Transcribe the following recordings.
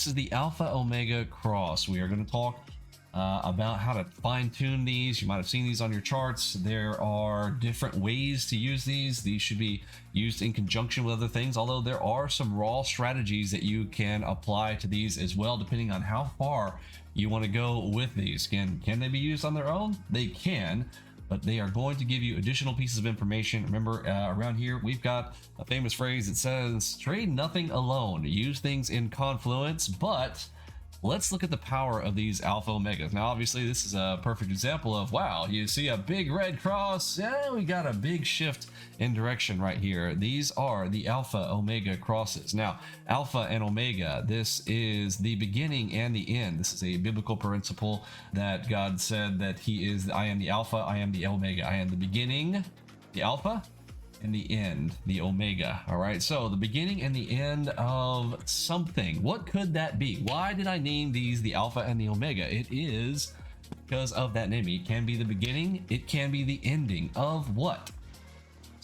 This is the Alpha Omega Cross. We are going to talk about how to fine tune these. You might have seen these on your charts. There are different ways to use these. These should be used in conjunction with other things, although there are some raw strategies that you can apply to these as well, depending on how far you want to go with these. Can they be used on their own? They can, but they are going to give you additional pieces of information. Remember, around here, we've got a famous phrase that says, trade nothing alone, use things in confluence. But let's look at the power of these Alpha Omegas. Now, obviously, this is a perfect example of, wow, you see a big red cross. Yeah, we got a big shift in direction right here. These are the Alpha Omega crosses. Now, Alpha and Omega, this is the beginning and the end. This is a biblical principle that God said that He is, I am the Alpha, I am the Omega. I am the beginning, the Alpha, and the end, the Omega. All right, so the beginning and the end of something. What could that be? Why did I name these the Alpha and the Omega? It is because of that name. It can be the beginning, it can be the ending of what?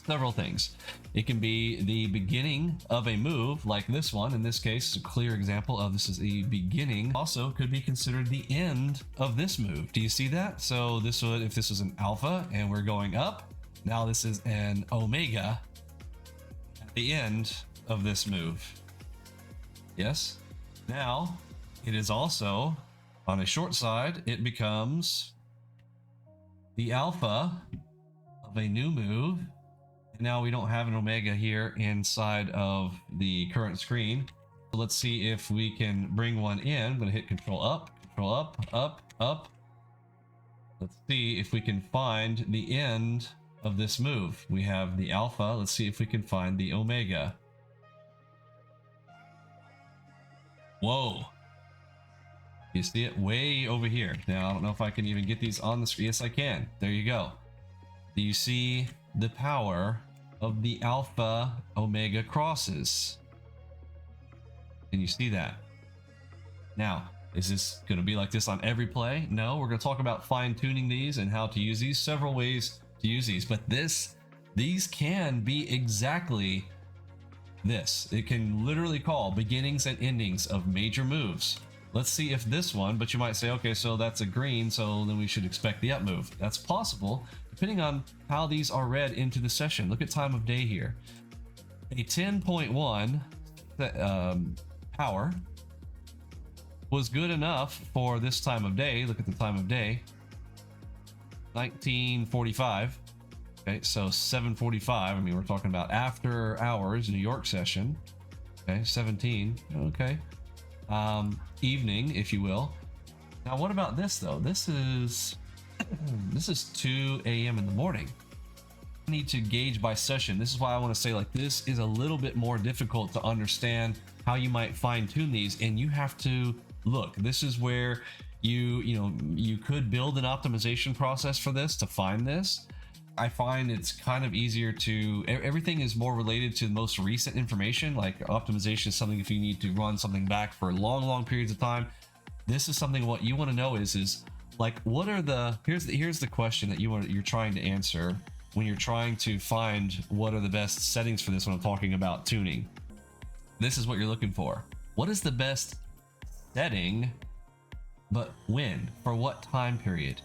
Several things. It can be the beginning of a move, like this one. In this case, it's a clear example of this is the beginning. Also could be considered the end of this move. Do you see that? So this would, if this was an Alpha and we're going up, now this is an Omega at the end of this move. Yes. Now it is also on a short side, it becomes the Alpha of a new move. And now we don't have an Omega here inside of the current screen. So let's see if we can bring one in. I'm going to hit Control up, up. Let's see if we can find the end of this move. We have the Alpha. Let's see if we can find the Omega. Whoa. You see it way over here. Now, I don't know if I can even get these on the screen. Yes, I can. There you go. Do you see the power of the Alpha Omega crosses? Can you see that? Now, is this going to be like this on every play? No, we're going to talk about fine-tuning these and how to use these. Several ways to use these, but these can be exactly this. It can literally call beginnings and endings of major moves. Let's see if this one, but you might say, okay, so that's a green, so then we should expect the up move. That's possible, depending on how these are read into the session. Look at time of day here. A 10.1 power was good enough for this time of day. Look at the time of day. 1945. Okay, so 7:45. I mean, we're talking about after hours New York session. Okay, 17. Okay, evening, if you will. Now, what about this though? This is 2 a.m. in the morning. I need to gauge by session. This is why I want to say, like, this is a little bit more difficult to understand how you might fine tune these, and you have to look. This is where you could build an optimization process for this to find this. I find it's kind of easier to, everything is more related to the most recent information. Like optimization is something if you need to run something back for long periods of time. This is something, what you want to know is like, what are the, here's the question that you're trying to answer when you're trying to find what are the best settings for this when I'm talking about tuning. This is what you're looking for. What is the best setting? But when? For what time period?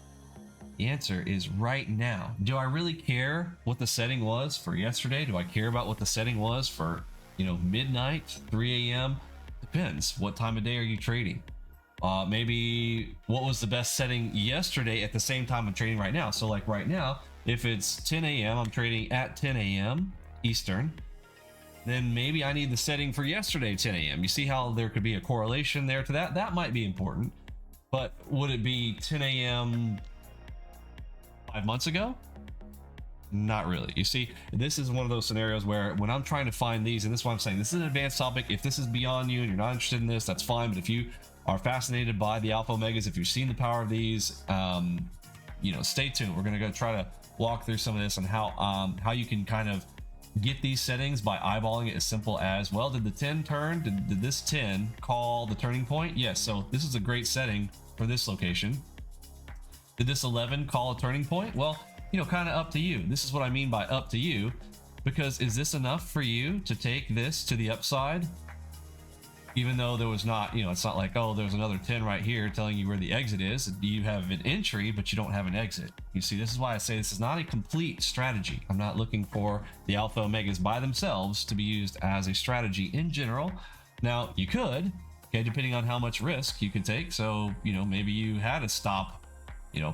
The answer is right now. Do I really care what the setting was for yesterday? Do I care about what the setting was for, midnight, 3 a.m.? Depends. What time of day are you trading? Maybe what was the best setting yesterday at the same time I'm trading right now? So like right now, if it's 10 a.m., I'm trading at 10 a.m. Eastern. Then maybe I need the setting for yesterday, 10 a.m. You see how there could be a correlation there to that? That might be important. But would it be 10 a.m. 5 months ago? Not really. You see, this is one of those scenarios where when I'm trying to find these, and this is what I'm saying, this is an advanced topic. If this is beyond you and you're not interested in this, that's fine. But if you are fascinated by the Alpha Omegas, if you've seen the power of these, stay tuned. We're going to go try to walk through some of this and how you can kind of get these settings by eyeballing it as simple as, well, did the 10 turn? Did this 10 call the turning point? Yes, so this is a great setting for this location. Did this 11 call a turning point? Well, kind of up to you. This is what I mean by up to you, because is this enough for you to take this to the upside? even though there was not, it's not like, oh, there's another 10 right here telling you where the exit is. You have an entry, but you don't have an exit. You see, this is why I say this is not a complete strategy. I'm not looking for the alpha omegas by themselves to be used as a strategy in general. Now, you could, okay, depending on how much risk you can take. So, maybe you had a stop,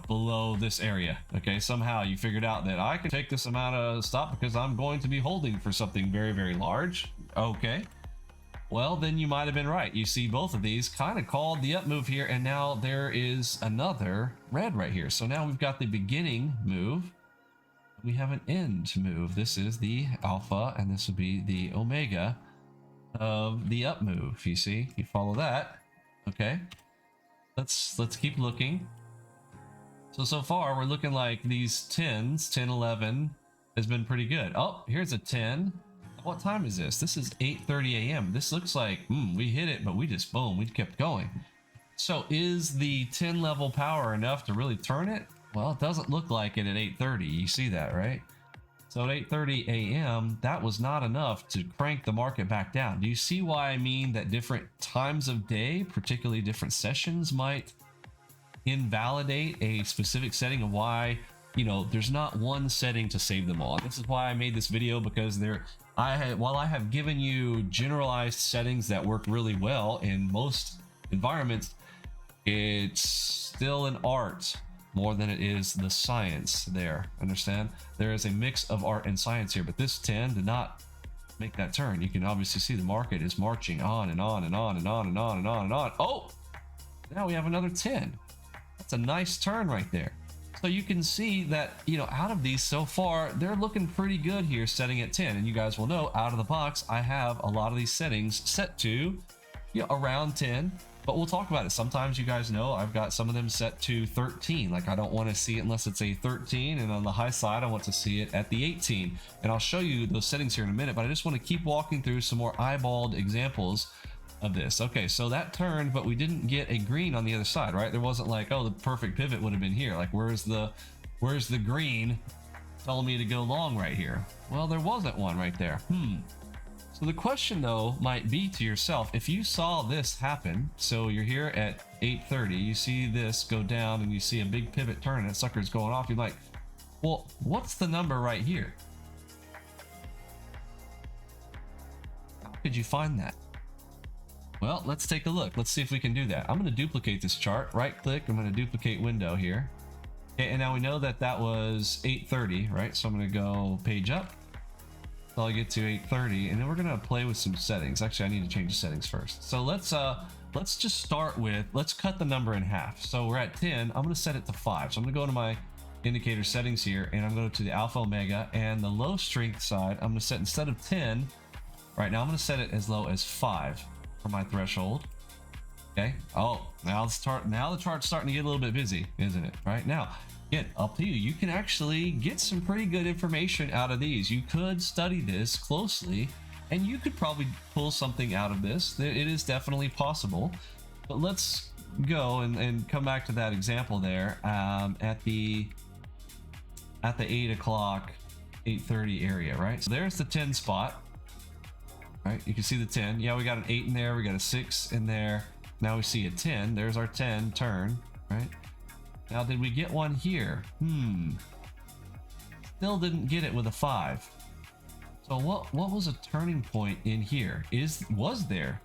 below this area. Okay, somehow you figured out that I can take this amount of stop because I'm going to be holding for something very, very large. Okay. Well, then you might have been right. You see both of these kind of called the up move here, and now there is another red right here. So now we've got the beginning move. We have an end move. This is the alpha, and this would be the omega of the up move. You see, you follow that. Okay. Let's keep looking. So far we're looking like these 10s, 10, 11 has been pretty good. Oh, here's a 10. What time is this? This is 8:30 a.m. This looks like, we hit it, but we just, boom, we kept going. So is the 10 level power enough to really turn it? Well, it doesn't look like it at 8:30. You see that, right? So at 8:30 a.m., that was not enough to crank the market back down. Do you see why I mean that different times of day, particularly different sessions, might invalidate a specific setting, of why, there's not one setting to save them all? This is why I made this video, because while I have given you generalized settings that work really well in most environments, it's still an art more than it is the science there. Understand? There is a mix of art and science here, but this 10 did not make that turn. You can obviously see the market is marching on and on and on and on and on and on and on. Oh, now we have another 10. That's a nice turn right there. So you can see that, out of these so far, they're looking pretty good here, setting at 10. And you guys will know, out of the box, I have a lot of these settings set to, around 10. But we'll talk about it. Sometimes, you guys know, I've got some of them set to 13. Like, I don't want to see it unless it's a 13. And on the high side, I want to see it at the 18. And I'll show you those settings here in a minute. But I just want to keep walking through some more eyeballed examples of this. Okay, so that turned, but we didn't get a green on the other side, right? There wasn't like, oh, the perfect pivot would have been here. Like, where's the green telling me to go long right here? Well, there wasn't one right there. So the question, though, might be to yourself, if you saw this happen, so you're here at 8:30, you see this go down and you see a big pivot turn and that sucker's going off, you're like, well, what's the number right here? How could you find that? Well, let's take a look. Let's see if we can do that. I'm going to duplicate this chart. Right click. I'm going to duplicate window here. Okay, and now we know that that was 8:30, right? So I'm going to go page up. So I'll get to 8:30, and then we're going to play with some settings. Actually, I need to change the settings first. So let's just start with, let's cut the number in half. So we're at 10. I'm going to set it to 5. So I'm going to go to my indicator settings here, and I'm going to the alpha omega, and the low strength side, I'm going to set, instead of 10, right now I'm going to set it as low as 5. For my threshold. Okay. Oh, now the chart's starting to get a little bit busy, isn't it? Right now, again, up to you. You can actually get some pretty good information out of these. You could study this closely, and you could probably pull something out of this. It is definitely possible. But let's go and come back to that example there at the 8 o'clock, 8:30 area, right? So there's the 10 spot. Right, you can see the 10. Yeah, we got an 8 in there, we got a 6 in there. Now we see a 10. There's our 10 turn, right? Now, did we get one here? Still didn't get it with a 5. So what was a turning point in here? Was there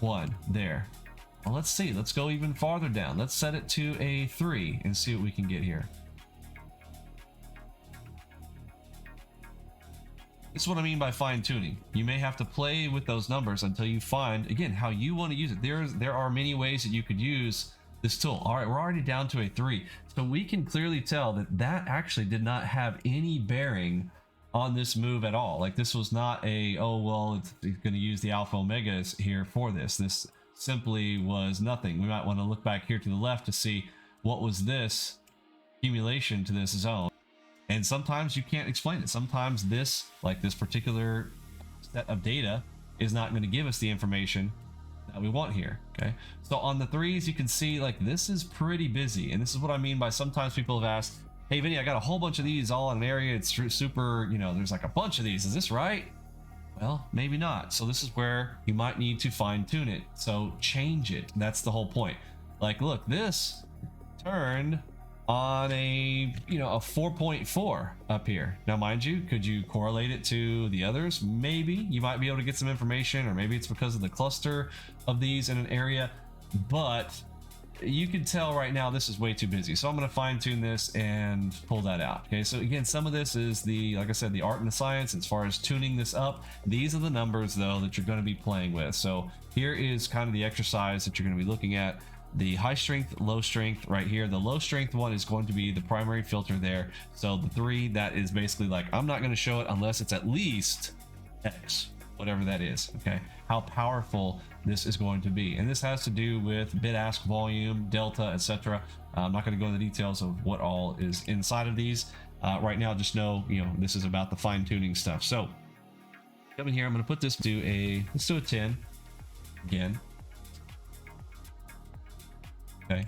one there? Well, let's see. Let's go even farther down. Let's set it to a 3 and see what we can get here. This is what I mean by fine-tuning. You may have to play with those numbers until you find, again, how you want to use it. There are many ways that you could use this tool. All right, we're already down to a 3. So we can clearly tell that actually did not have any bearing on this move at all. Like, this was not a, oh, well, it's going to use the alpha omegas here for this. This simply was nothing. We might want to look back here to the left to see what was this accumulation to this zone. And sometimes you can't explain it. Sometimes this, like this particular set of data, is not going to give us the information that we want here. Okay, so on the 3s, you can see like this is pretty busy, and this is what I mean by sometimes people have asked, hey Vinny, I got a whole bunch of these all in an area, it's super, there's like a bunch of these, is this right? Well, maybe not. So this is where you might need to fine tune it. So change it. That's the whole point. Like, look, this turned on a 4.4 up here. Now, mind you, could you correlate it to the others? Maybe you might be able to get some information, or maybe it's because of the cluster of these in an area, but you can tell right now this is way too busy. So I'm going to fine tune this and pull that out. Okay, so again, some of this is like I said, the art and the science as far as tuning this up. These are the numbers though that you're going to be playing with. So here is kind of the exercise that you're going to be looking at. The high strength, low strength right here. The low strength one is going to be the primary filter there. So the 3, that is basically like, I'm not going to show it unless it's at least X, whatever that is. Okay, how powerful this is going to be. And this has to do with bid ask volume, delta, etc. I'm not going to go into the details of what all is inside of these right now. Just know, this is about the fine tuning stuff. So come in here, I'm going to put this to let's do a 10 again. Okay,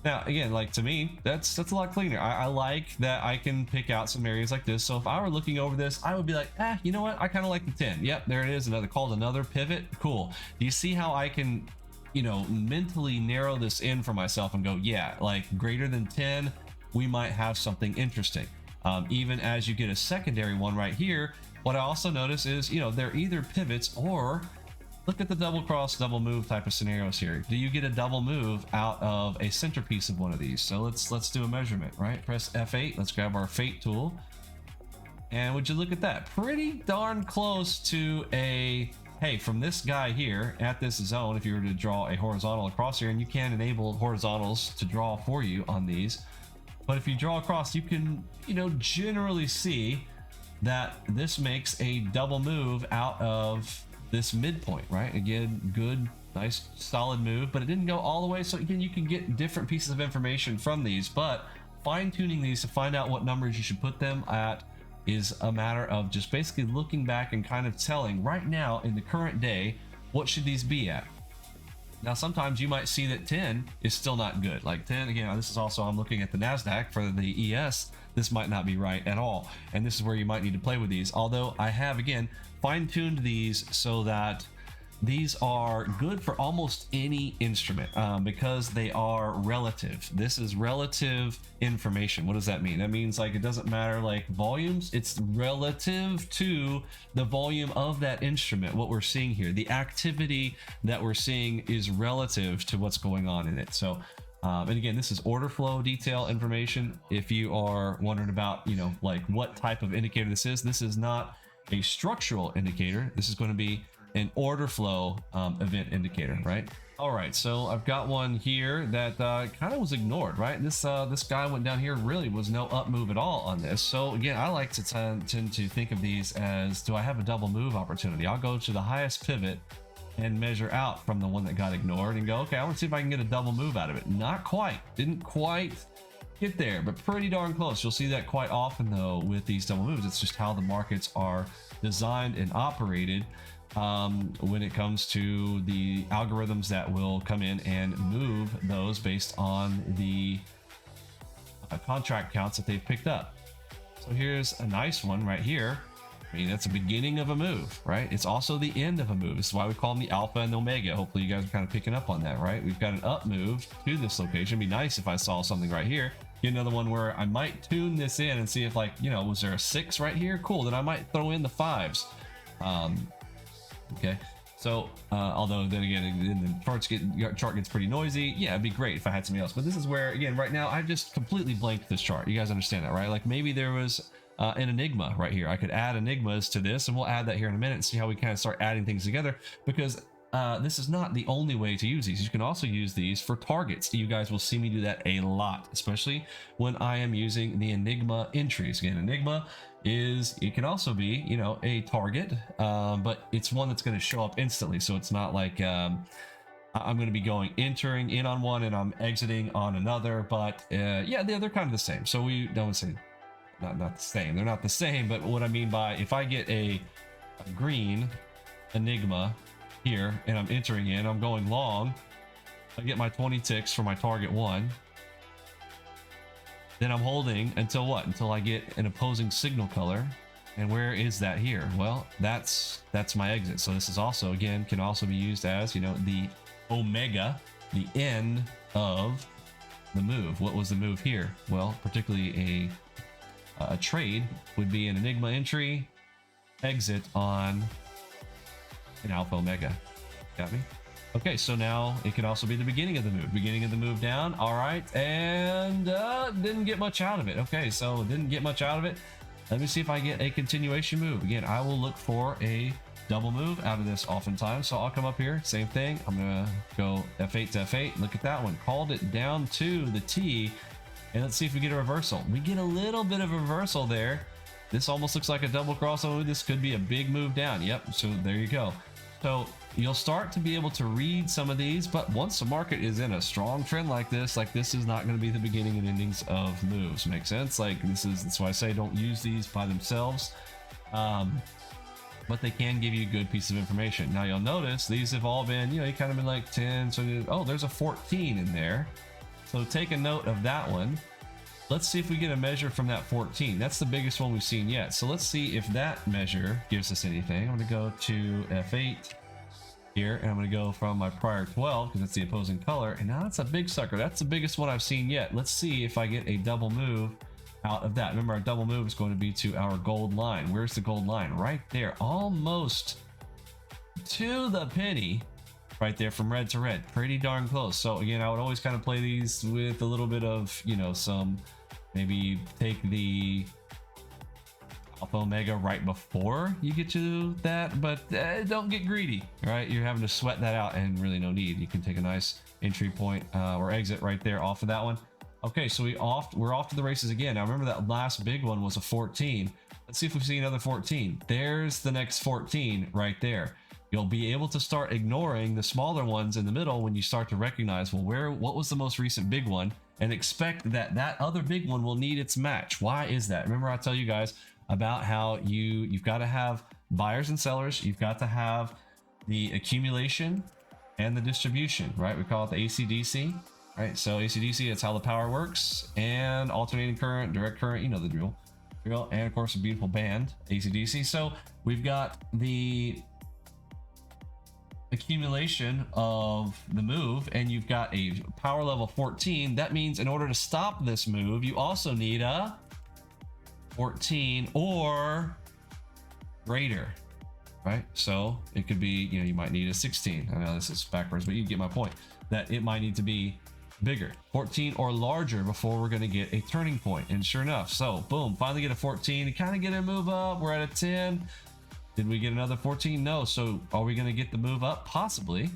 now again, like, to me, that's a lot cleaner. I like that I can pick out some areas like this. So if I were looking over this, I would be like, you know what, I kind of like the 10. Yep, there it is, another pivot. Cool. Do you see how I can mentally narrow this in for myself and go, yeah, like greater than 10, we might have something interesting. Even as you get a secondary one right here, what I also notice is they're either pivots, or look at the double cross, double move type of scenarios here. Do you get a double move out of a centerpiece of one of these? So let's do a measurement, right? Press F8. Let's grab our fate tool. And would you look at that? Pretty darn close to a, hey, from this guy here at this zone, if you were to draw a horizontal across here, and you can enable horizontals to draw for you on these. But if you draw across, you can, generally see that this makes a double move out of this midpoint, right? Again, good, nice, solid move, but it didn't go all the way. So again, you can get different pieces of information from these, but fine tuning these to find out what numbers you should put them at is a matter of just basically looking back and kind of telling right now in the current day, what should these be at? Now, sometimes you might see that 10 is still not good. Like 10, again, this is also, I'm looking at the NASDAQ for the ES. This might not be right at all. And this is where you might need to play with these. Although I have, again, fine-tuned these so that these are good for almost any instrument because they are relative. This is relative information. What does that mean? That means like it doesn't matter like volumes. It's relative to the volume of that instrument. What we're seeing here, the activity that we're seeing is relative to what's going on in it. So and again, this is order flow detail information. If you are wondering about, like what type of indicator this is not a structural indicator. This is going to be an order flow event indicator, right? All right, so I've got one here that kind of was ignored, right? This guy went down here, really was no up move at all on this. So again, I like to tend to think of these as, do I have a double move opportunity? I'll go to the highest pivot and measure out from the one that got ignored and go, okay, I want to see if I can get a double move out of it. Not quite, didn't quite get there, but pretty darn close. You'll see that quite often though with these double moves. It's just how the markets are designed and operated when it comes to the algorithms that will come in and move those based on the contract counts that they've picked up. So here's a nice one right here. I mean, that's the beginning of a move, right? It's also the end of a move. This is why we call them the alpha and the omega. Hopefully you guys are kind of picking up on that, right? We've got an up move to this location. It'd be nice if I saw something right here. Get another one where I might tune this in and see if, like, was there a 6 right here? Cool, then I might throw in the 5s. Okay, so although then again, the chart gets pretty noisy. Yeah, it'd be great if I had something else. But this is where, again, right now I've just completely blanked this chart. You guys understand that, right? Like maybe there was an enigma right here. I could add enigmas to this, and we'll add that here in a minute and see how we kind of start adding things together, because this is not the only way to use these. You can also use these for targets. You guys will see me do that a lot, especially when I am using the enigma entries. Again, enigma it can also be, a target, but it's one that's going to show up instantly. So it's not like I'm going to be entering in on one and I'm exiting on another, but yeah, they're kind of the same. So we don't say not the same. They're not the same, but what I mean by, if I get a green enigma here and I'm entering in, I'm going long, I get my 20 ticks for my target 1. Then I'm holding until what? Until I get an opposing signal color. And where is that here? Well, that's my exit. So this is also, again, can also be used as, you know, the omega, the end of the move. What was the move here? Well, particularly a trade would be an enigma entry, exit on an alpha omega. Got me? Okay, so now it could also be the beginning of the move. Beginning of the move down. All right, and didn't get much out of it. Okay, so didn't get much out of it. Let me see if I get a continuation move. Again, I will look for a double move out of this oftentimes. So I'll come up here, same thing. I'm gonna go F8 to F8. Look at that one. Called it down to the T. And let's see if we get a reversal. We get a little bit of a reversal there. This almost looks like a double crossover. This could be a big move down. Yep, so there you go. So you'll start to be able to read some of these, but once the market is in a strong trend like this is not going to be the beginning and endings of moves. Make sense? Like that's why I say don't use these by themselves. But they can give you a good piece of information. Now you'll notice these have all been, you know, you kind of been like 10. So, oh, there's a 14 in there. So take a note of that one. Let's see if we get a measure from that 14. That's the biggest one we've seen yet. So let's see if that measure gives us anything. I'm going to go to F8 here, and I'm going to go from my prior 12 because it's the opposing color. And now that's a big sucker. That's the biggest one I've seen yet. Let's see if I get a double move out of that. Remember, our double move is going to be to our gold line. Where's the gold line? Right there, almost to the penny. Right there from red to red, pretty darn close. So again, I would always kind of play these with a little bit of, you know, some, maybe take the alpha omega right before you get to that, but don't get greedy, right? You're having to sweat that out, and really no need. You can take a nice entry point or exit right there off of that one. Okay, so we're off to the races again. Now remember that last big one was a 14. Let's see if we see another 14. There's the next 14 right there. You'll be able to start ignoring the smaller ones in the middle when you start to recognize, well, what was the most recent big one, and expect that other big one will need its match. Why is that? Remember, I tell you guys about how you've got to have buyers and sellers. You've got to have the accumulation and the distribution, right? We call it the AC/DC, right? So AC/DC, that's how the power works, and alternating current, direct current, you know the drill. And of course, a beautiful band, AC/DC. So we've got the accumulation of the move, and you've got a power level 14. That means in order to stop this move, you also need a 14 or greater, right? So it could be, you know, you might need a 16. I know this is backwards, but you get my point, that it might need to be bigger, 14 or larger, before we're going to get a turning point. And sure enough, so boom, finally get a 14 to kind of get a move up. We're at a 10. Did we get another 14? No. So are we going to get the move up? Possibly.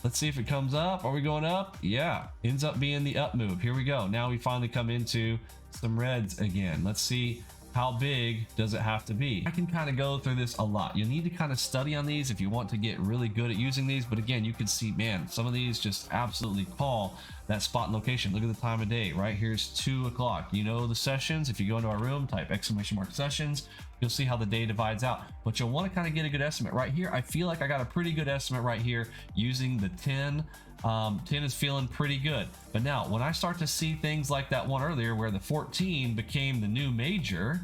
Let's see if it comes up. Are we going up? Yeah. Ends up being the up move. Here we go. Now we finally come into some reds again. Let's see, how big does it have to be? I can kind of go through this a lot. You need to kind of study on these if you want to get really good at using these. But again, you can see, man, some of these just absolutely call that spot and location. Look at the time of day. Right here's 2 o'clock. You know the sessions. If you go into our room, type ! sessions, you'll see how the day divides out. But you'll want to kind of get a good estimate right here. I feel like I got a pretty good estimate right here using the 10. 10 is feeling pretty good. But now when I start to see things like that one earlier where the 14 became the new major,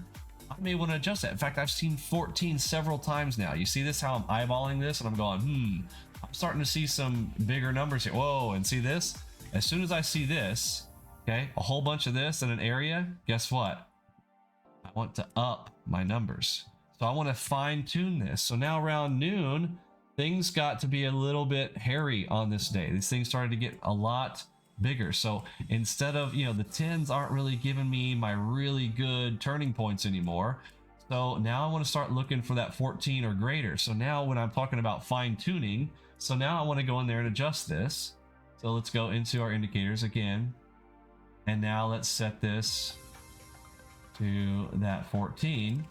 I may want to adjust that. In fact, I've seen 14 several times now. You see this, how I'm eyeballing this, and I'm going, I'm starting to see some bigger numbers here. Whoa, and see this? As soon as I see this, okay, a whole bunch of this in an area, guess what? I want to up my numbers. So I want to fine tune this. So now around noon, things got to be a little bit hairy on this day. These things started to get a lot bigger. So instead of, you know, the 10s aren't really giving me my really good turning points anymore. So now I want to start looking for that 14 or greater. So now when I'm talking about fine tuning, so now I want to go in there and adjust this. So let's go into our indicators again. And now let's set this to that 14.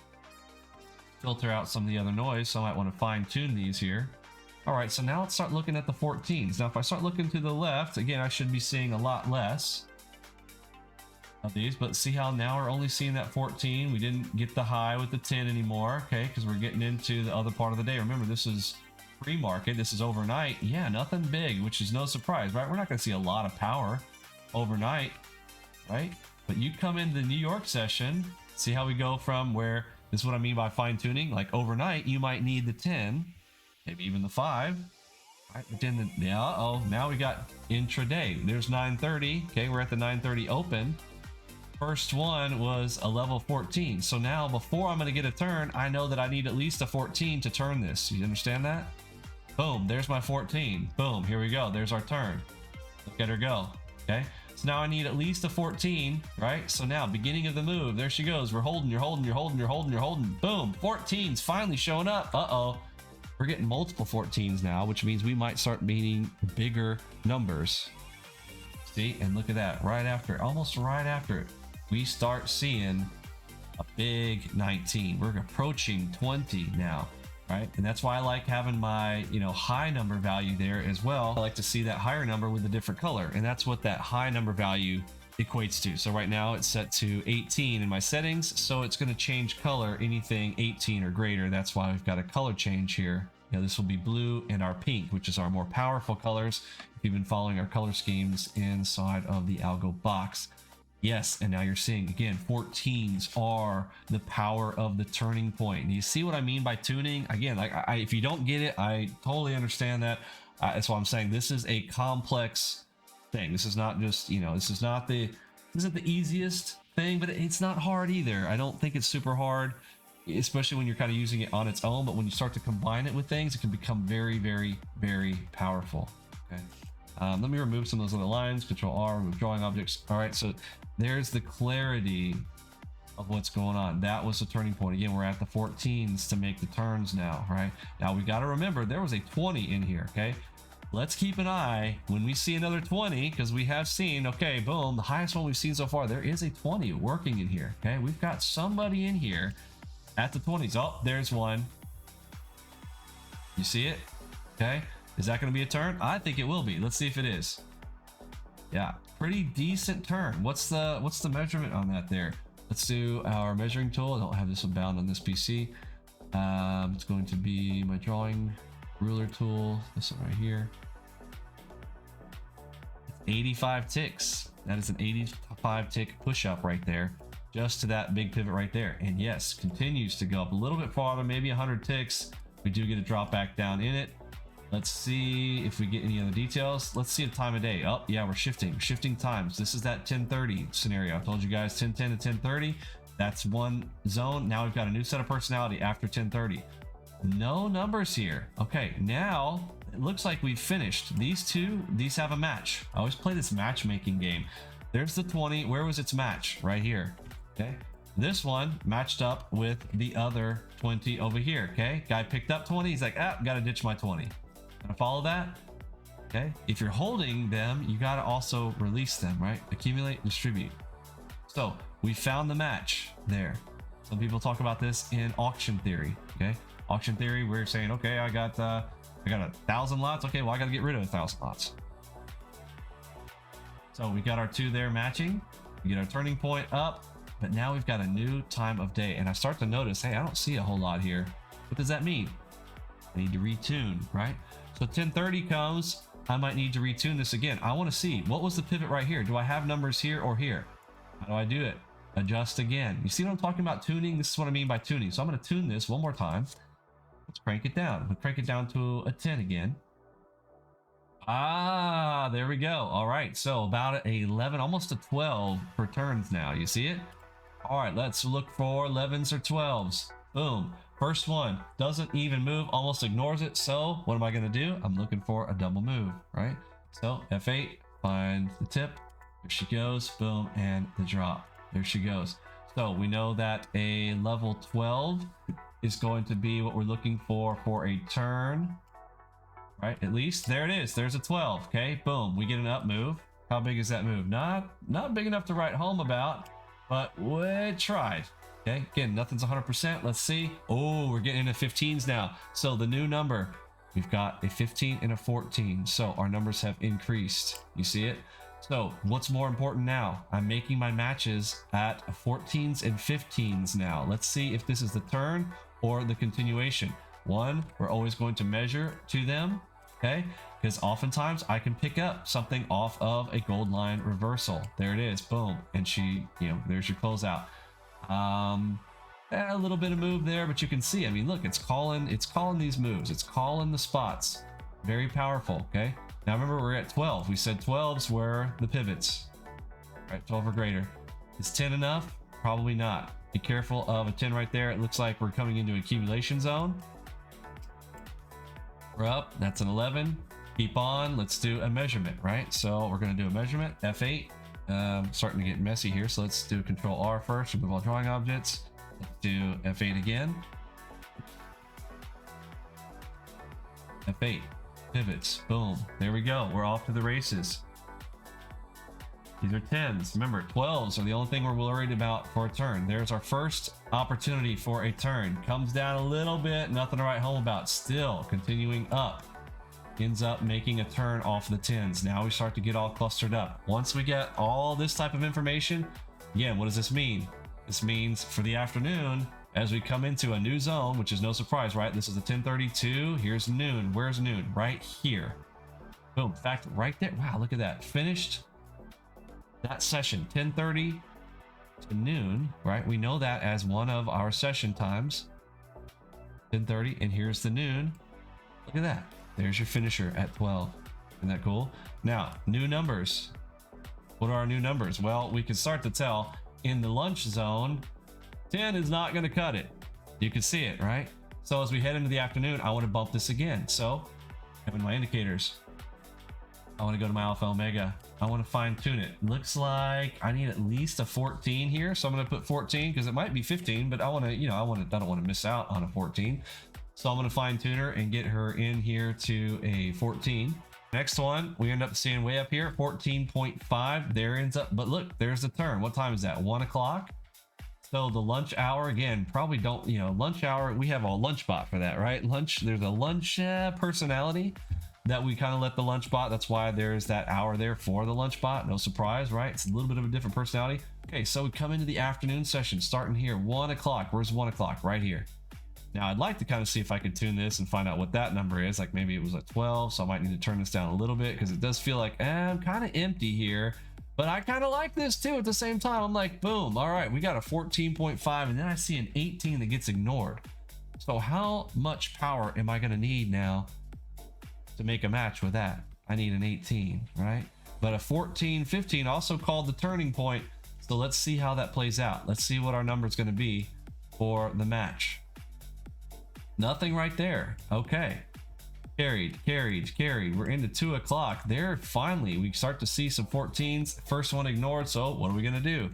Filter out some of the other noise. So I might want to fine tune these here. All right, so now let's start looking at the 14s. Now, if I start looking to the left, again, I should be seeing a lot less of these, but see how now we're only seeing that 14. We didn't get the high with the 10 anymore, okay, because we're getting into the other part of the day. Remember, this is pre-market. This is overnight. Yeah, nothing big, which is no surprise, right? We're not going to see a lot of power overnight, right? But you come into the New York session, see how we go from where This is what I mean by fine tuning. Like overnight, you might need the 10, maybe even the 5. Right, but then now we got intraday. There's 9:30. Okay, we're at the 9:30 open. First one was a level 14. So now before I'm going to get a turn, I know that I need at least a 14 to turn this. You understand that? Boom, there's my 14. Boom, here we go. There's our turn. Look at her go. Okay, so now I need at least a 14, right? So now, beginning of the move, there she goes. We're holding, you're holding, you're holding, you're holding, you're holding. Boom, 14's finally showing up. Uh-oh. We're getting multiple 14s now, which means we might start meeting bigger numbers. See, and look at that. Right after, almost right after it, we start seeing a big 19. We're approaching 20 now, right? And that's why I like having my, high number value there as well. I like to see that higher number with a different color, and that's what that high number value equates to. So right now it's set to 18 in my settings, so it's going to change color anything 18 or greater. That's why we've got a color change here. This will be blue and our pink, which is our more powerful colors if you've been following our color schemes inside of the algo box. Yes, and now you're seeing again 14s are the power of the turning point. And you see what I mean by tuning? Again, like if you don't get it, I totally understand that. That's why I'm saying this is a complex thing. This is not just, this isn't the easiest thing, but it's not hard either. I don't think it's super hard, especially when you're kind of using it on its own. But when you start to combine it with things, it can become very, very, very powerful. Okay. Let me remove some of those other lines. Control R, remove drawing objects. All right, so there's the clarity of what's going on. That was the turning point. Again, we're at the 14s to make the turns now, right? Now we got to remember there was a 20 in here, okay? Let's keep an eye when we see another 20, because we have seen, okay, boom, the highest one we've seen so far. There is a 20 working in here, okay? We've got somebody in here at the 20s. Oh, there's one. You see it? Okay. Is that going to be a turn? I think it will be. Let's see if it is. Yeah, pretty decent turn. What's the measurement on that there? Let's do our measuring tool. I don't have this one bound on this PC. It's going to be my drawing ruler tool. This one right here. 85 ticks. That is an 85 tick push up right there, just to that big pivot right there. And yes, continues to go up a little bit farther, maybe 100 ticks. We do get a drop back down in it. Let's see if we get any other details. Let's see the time of day. Oh yeah, we're shifting times. This is that 1030 scenario. I told you guys 1010 to 1030. That's one zone. Now we've got a new set of personality after 1030. No numbers here. Okay, now it looks like we've finished. These have a match. I always play this matchmaking game. There's the 20. Where was its match? Right here. Okay. This one matched up with the other 20 over here. Okay. Guy picked up 20. He's like, gotta ditch my 20. Gonna follow that. Okay. If you're holding them, you gotta also release them, right? Accumulate, distribute. So we found the match there. Some people talk about this in auction theory. Okay. Auction theory, we're saying, okay, I got 1,000 lots. Okay, well, I got to get rid of 1,000 lots. So we got our two there matching. We get our turning point up, but now we've got a new time of day. And I start to notice, hey, I don't see a whole lot here. What does that mean? I need to retune, right? So 1030 comes, I might need to retune this again. I want to see, what was the pivot right here? Do I have numbers here or here? How do I do it? Adjust again. You see what I'm talking about tuning? This is what I mean by tuning. So I'm going to tune this one more time. Let's crank it down. We'll crank it down to a 10 again. Ah, there we go. All right, so about 11, almost a 12 per turns now. You see it? All right, let's look for 11s or 12s. Boom. First one doesn't even move, almost ignores it. So what am I going to do? I'm looking for a double move, right? So F8, find the tip. There she goes. Boom, and the drop. There she goes. So we know that a level 12 is going to be what we're looking for a turn, right? At least there it is. There's a 12. Okay, boom, we get an up move. How big is that move? Not big enough to write home about, but we tried. Okay, again, nothing's 100%. Let's see. Oh, we're getting into 15s now. So the new number, we've got a 15 and a 14. So our numbers have increased. You see it? So what's more important now? I'm making my matches at 14s and 15s now. Let's see if this is the turn or the continuation. One, we're always going to measure to them, okay? Because oftentimes I can pick up something off of a gold line reversal. There it is, boom. And she, there's your closeout. A little bit of move there, but you can see, I mean, look, it's calling these moves. It's calling the spots. Very powerful, okay? Now remember, we're at 12. We said 12s were the pivots. All right, 12 or greater. Is 10 enough? Probably not. Be careful of a 10 right there. It looks like we're coming into accumulation zone. We're up. That's an 11. Keep on. Let's do a measurement, right? So we're going to do a measurement. F8. Starting to get messy here. So let's do Control R first. Remove all drawing objects. Let's do F8 again. F8. Pivots. Boom. There we go. We're off to the races. These are 10s. Remember, 12s are the only thing we're worried about for a turn. There's our first opportunity for a turn. Comes down a little bit. Nothing to write home about. Still continuing up. Ends up making a turn off the 10s. Now we start to get all clustered up. Once we get all this type of information, again, what does this mean? This means for the afternoon, as we come into a new zone, which is no surprise, right? This is the 10:32. Here's noon. Where's noon? Right here. Boom. In fact, right there. Wow, look at that. Finished that session, 10:30 to noon, right? We know that as one of our session times. 10:30, and here's the noon. Look at that. There's your finisher at 12. Isn't that cool? Now, new numbers. What are our new numbers? Well, we can start to tell in the lunch zone, 10 is not going to cut it. You can see it, right? So as we head into the afternoon, I want to bump this again. So, having my indicators, I want to go to my alpha omega. I want to fine tune it. Looks like I need at least a 14 here. So I'm going to put 14 because it might be 15, but I want to, I don't want to miss out on a 14. So I'm going to fine tune her and get her in here to a 14. Next one, we end up seeing way up here, 14.5. There ends up, but look, there's the turn. What time is that? 1 o'clock. So the lunch hour, again, probably don't, lunch hour, we have a lunch bot for that, right? Lunch, there's a lunch personality that we kind of let the lunch bot. That's why there's that hour there for the lunch bot. No surprise, right? It's a little bit of a different personality. Okay, so we come into the afternoon session, starting here, 1 o'clock. Where's 1 o'clock? Right here. Now I'd like to kind of see if I could tune this and find out what that number is. Like maybe it was at 12, so I might need to turn this down a little bit because it does feel like I'm kind of empty here, but I kind of like this too at the same time. I'm like, boom, all right, we got a 14.5, and then I see an 18 that gets ignored. So how much power am I going to need now to make a match with that? I need an 18, right? But a 14, 15 also called the turning point. So let's see how that plays out. Let's see what our number is going to be for the match. Nothing right there. Okay. Carried. We're into 2 o'clock. There, finally, we start to see some 14s. First one ignored. So what are we going to do?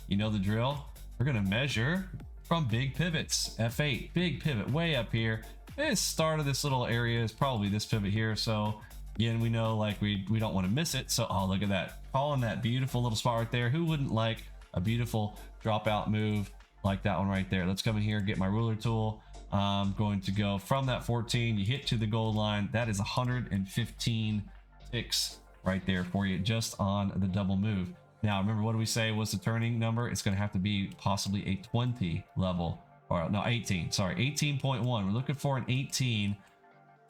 You know the drill. We're going to measure from big pivots. F8, big pivot way up here. The start of this little area is probably this pivot here. So again, we know like we don't want to miss it. So, oh, look at that. Calling that beautiful little spot right there. Who wouldn't like a beautiful dropout move like that one right there? Let's come in here, get my ruler tool. I'm going to go from that 14, you hit to the goal line. That is 115 ticks right there for you just on the double move. Now, remember, what do we say was the turning number? It's going to have to be possibly a 20 level, or no, 18, sorry, 18.1. We're looking for an 18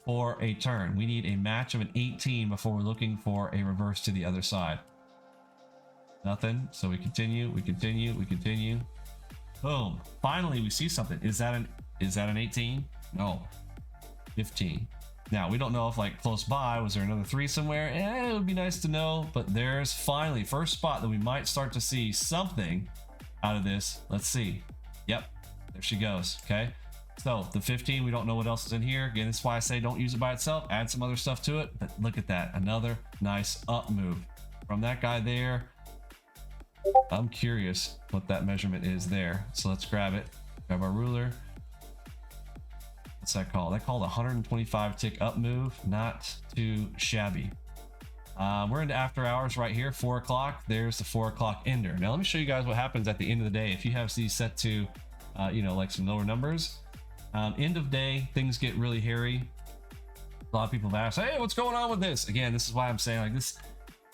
for a turn. We need a match of an 18 before we're looking for a reverse to the other side. Nothing. So we continue. Boom. Finally, we see something. Is that an 18? No. 15. Now, we don't know if like close by, was there another 3 somewhere? It would be nice to know, but there's finally first spot that we might start to see something out of this. Let's see. Yep. There she goes. Okay. So the 15, we don't know what else is in here. Again, that's why I say don't use it by itself. Add some other stuff to it. But look at that. Another nice up move from that guy there. I'm curious what that measurement is there. So let's grab it. Grab our ruler. What's that called? That called a 125 tick up move. Not too shabby. We're into after hours right here, 4 o'clock. There's the 4 o'clock ender. Now let me show you guys what happens at the end of the day. If you have these set to, like some lower numbers, end of day, things get really hairy. A lot of people have asked, hey, what's going on with this? Again, this is why I'm saying like this,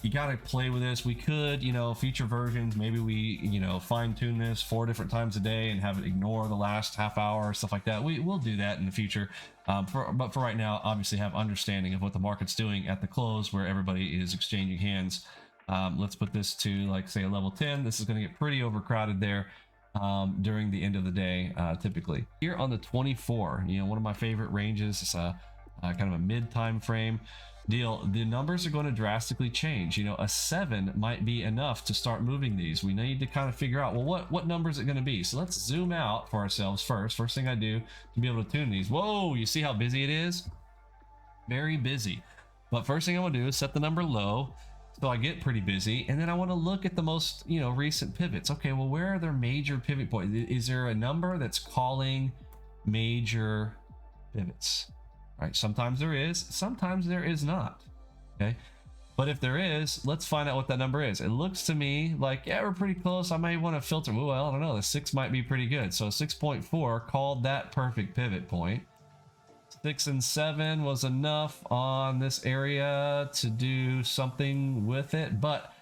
you got to play with this. We could, future versions, maybe we, fine tune this 4 different times a day and have it ignore the last half hour or stuff like that. We'll do that in the future. But for right now, obviously have understanding of what the market's doing at the close where everybody is exchanging hands. Let's put this to like say a level 10. This is going to get pretty overcrowded there. during the end of the day, typically. Here on the 24, you know, one of my favorite ranges is kind of a mid time frame deal. The numbers are going to drastically change. You know, a 7 might be enough to start moving these. We need to kind of figure out, well, what number is it going to be? So let's zoom out for ourselves first. First thing I do to be able to tune these. Whoa, you see how busy it is? Very busy. But first thing I want to do is set the number low, so I get pretty busy, and then I want to look at the most, you know, recent pivots. Okay, well, where are their major pivot points? Is there a number that's calling major pivots? All right, sometimes there is, sometimes there is not. Okay, but if there is, let's find out what that number is. It looks to me like, yeah, we're pretty close. I may want to filter. Well, I don't know. The 6 might be pretty good. So 6.4 called that perfect pivot point. 6 and 7 was enough on this area to do something with it, but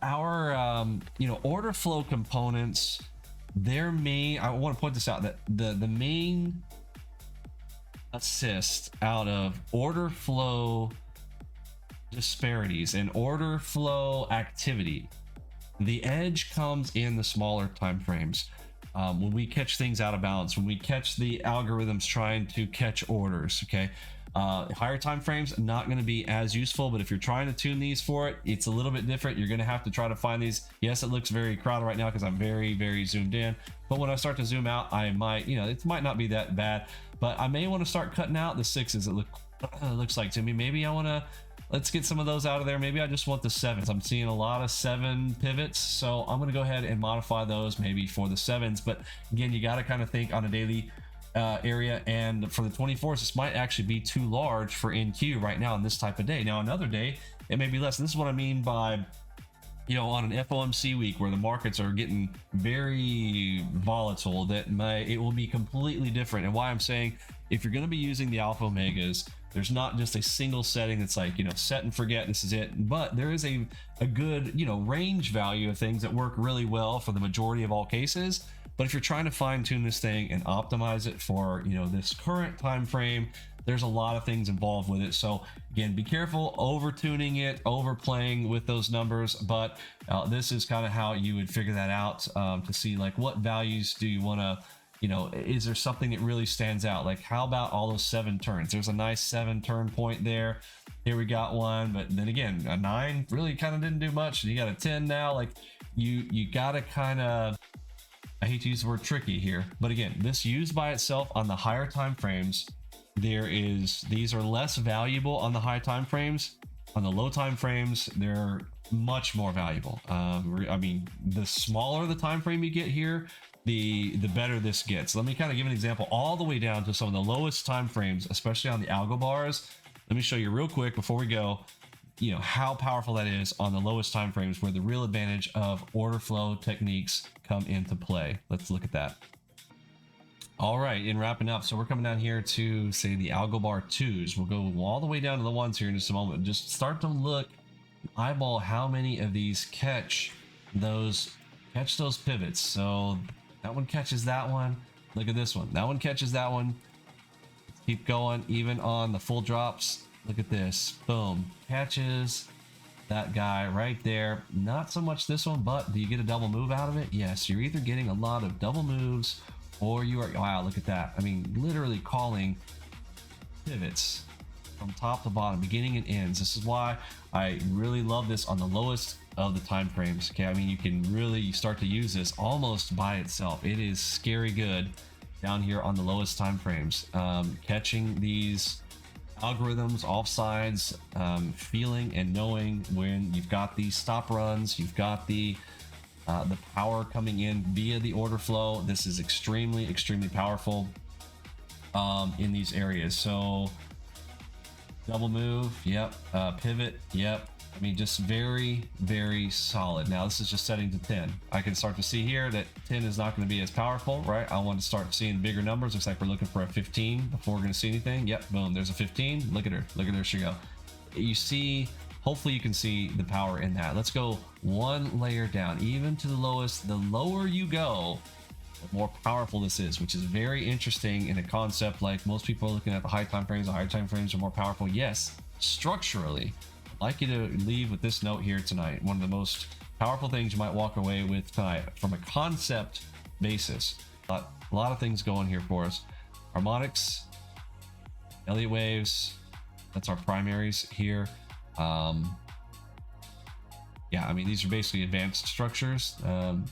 our you know, order flow components, their main, I want to point this out, that the main assist out of order flow disparities and order flow activity, the edge comes in the smaller time frames. When we catch things out of balance, when we catch the algorithms trying to catch orders, okay, higher time frames not going to be as useful, but if you're trying to tune these for it, it's a little bit different. You're going to have to try to find these. Yes, it looks very crowded right now because I'm very zoomed in, but when I start to zoom out, I might, you know, it might not be that bad, but I may want to start cutting out the 6s. It looks like to me. Maybe I want to, let's get some of those out of there. Maybe I just want the 7s. I'm seeing a lot of 7 pivots, so I'm going to go ahead and modify those maybe for the 7s. But again, you got to kind of think on a daily area, and for the 24s, this might actually be too large for NQ right now on this type of day. Now, another day, it may be less. And this is what I mean by, you know, on an FOMC week where the markets are getting very volatile, that it will be completely different. And why I'm saying, if you're going to be using the alpha omegas, there's not just a single setting that's like, you know, set and forget, this is it. But there is a good, you know, range value of things that work really well for the majority of all cases. But if you're trying to fine tune this thing and optimize it for, you know, this current time frame, there's a lot of things involved with it. So again, be careful over tuning it, overplaying with those numbers. But this is kind of how you would figure that out, to see like what values do you want to, you know, is there something that really stands out? Like, how about all those 7 turns? There's a nice 7 turn point there. Here we got one, but then again, a 9 really kind of didn't do much. You got a 10 now. Like, you got to kind of, I hate to use the word tricky here, but again, this used by itself on the higher time frames, these are less valuable on the high time frames. On the low time frames, they're much more valuable. I mean, the smaller the time frame you get here, the better this gets. Let me kind of give an example all the way down to some of the lowest time frames, especially on the algo bars. Let me show you real quick before we go, you know, how powerful that is on the lowest time frames, where the real advantage of order flow techniques come into play. Let's look at that. All right, in wrapping up, so we're coming down here to, say, the algo bar 2s. We'll go all the way down to the 1s here in just a moment. Just start to look, eyeball how many of these catch those pivots. So that one catches that one. Look at this one. That one catches that one. Keep going, even on the full drops. Look at this. Boom. Catches that guy right there. Not so much this one, but do you get a double move out of it? Yes, you're either getting a lot of double moves, or you are, wow, look at that. I mean, literally calling pivots from top to bottom, beginning and ends. This is why I really love this on the lowest of the time frames. Okay, I mean, you can really start to use this almost by itself. It is scary good down here on the lowest time frames. Catching these algorithms, offsides, feeling and knowing when you've got these stop runs, you've got the power coming in via the order flow. This is extremely powerful in these areas. So double move, yep. Pivot, yep. I mean, just very solid. Now this is just setting to 10. I can start to see here that 10 is not going to be as powerful, right? I want to start seeing bigger numbers. Looks like we're looking for a 15 before we're going to see anything. Yep, boom, there's a 15. Look at her, there she go. You see, hopefully you can see the power in that. Let's go one layer down, even to the lowest. The lower you go, the more powerful this is, which is very interesting in a concept. Like, most people are looking at the high time frames. The higher time frames are more powerful. Yes, structurally, I'd like you to leave with this note here tonight. One of the most powerful things you might walk away with tonight from a concept basis. A lot of things going here for us. Harmonics, Elliott waves, that's our primaries here. Yeah, I mean, these are basically advanced structures.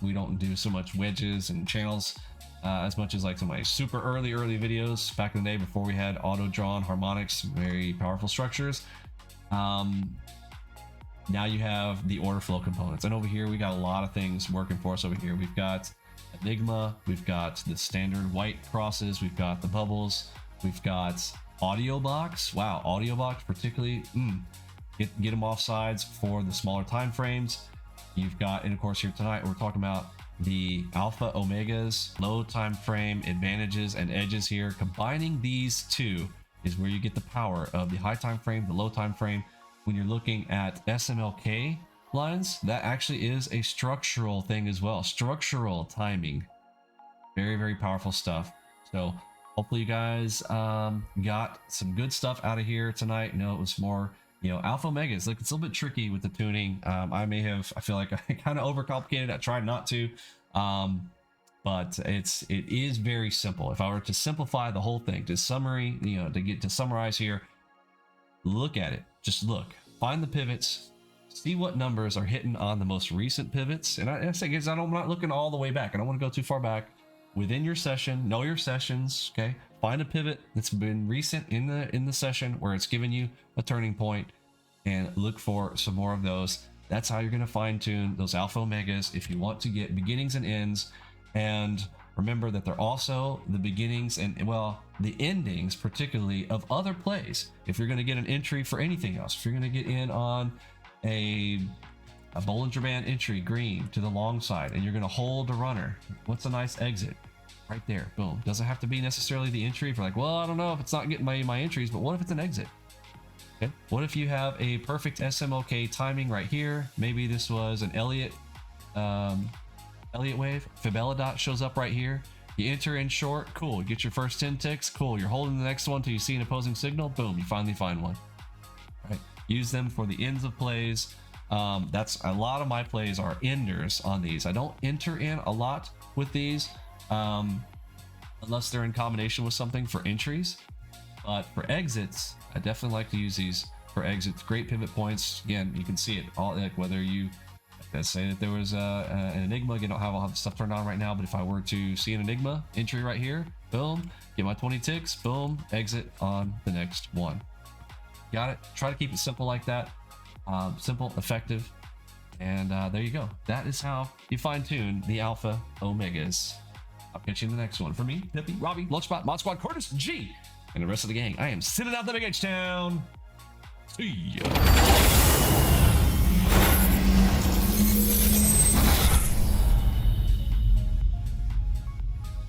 We don't do so much wedges and channels as much as like some of my super early videos back in the day before we had auto-drawn harmonics, very powerful structures. Now you have the order flow components. And over here, we got a lot of things working for us over here. We've got Enigma, we've got the standard white crosses, we've got the bubbles, we've got audio box. Wow, audio box particularly, get them off sides for the smaller time frames. You've got, and of course here tonight, we're talking about the alpha omegas, low time frame advantages and edges here. Combining these two is where you get the power of the high time frame, the low time frame. When you're looking at SMLK lines, that actually is a structural thing as well. Structural timing. Very, very powerful stuff. So hopefully you guys got some good stuff out of here tonight. No, it was more, you know, alpha omegas. Like, it's a little bit tricky with the tuning. I feel like I kind of overcomplicated. I tried not to, but it is very simple. If I were to simplify the whole thing to summary, you know, to summarize here, look at it. Just look, find the pivots, see what numbers are hitting on the most recent pivots. And I say, guys, I'm not looking all the way back. I don't want to go too far back. Within your session, know your sessions. Okay, find a pivot that's been recent in the session where it's given you a turning point, and look for some more of those. That's how you're going to fine tune those alpha omegas if you want to get beginnings and ends. And remember that they're also the beginnings and, well, the endings particularly of other plays. If you're going to get an entry for anything else, if you're going to get in on a Bollinger Band entry green to the long side and you're going to hold a runner, what's a nice exit? Right there, boom. Doesn't have to be necessarily the entry. If you're like, well, I don't know if it's not getting my entries, but what if it's an exit? Okay. What if you have a perfect SMLK timing right here? Maybe this was an Elliott wave. Fibella dot shows up right here. You enter in short, cool. Get your first 10 ticks, cool. You're holding the next one till you see an opposing signal, boom. You finally find one. All right. Use them for the ends of plays. That's a lot of my plays are enders on these. I don't enter in a lot with these. Unless they're in combination with something for entries, but for exits, I definitely like to use these for exits. Great pivot points. Again, you can see it all, like whether you, let's say that there was an Enigma. Again, I don't have all the stuff turned on right now, but if I were to see an Enigma entry right here, boom, get my 20 ticks, boom, exit on the next one. Got it. Try to keep it simple like that. Simple, effective, and there you go. That is how you fine tune the alpha omegas. I'll catch you in the next one. For me, Nippy, Robbie, Lunchbot, Mod Squad, Curtis, G, and the rest of the gang, I am sitting out the Big H-Town. See ya.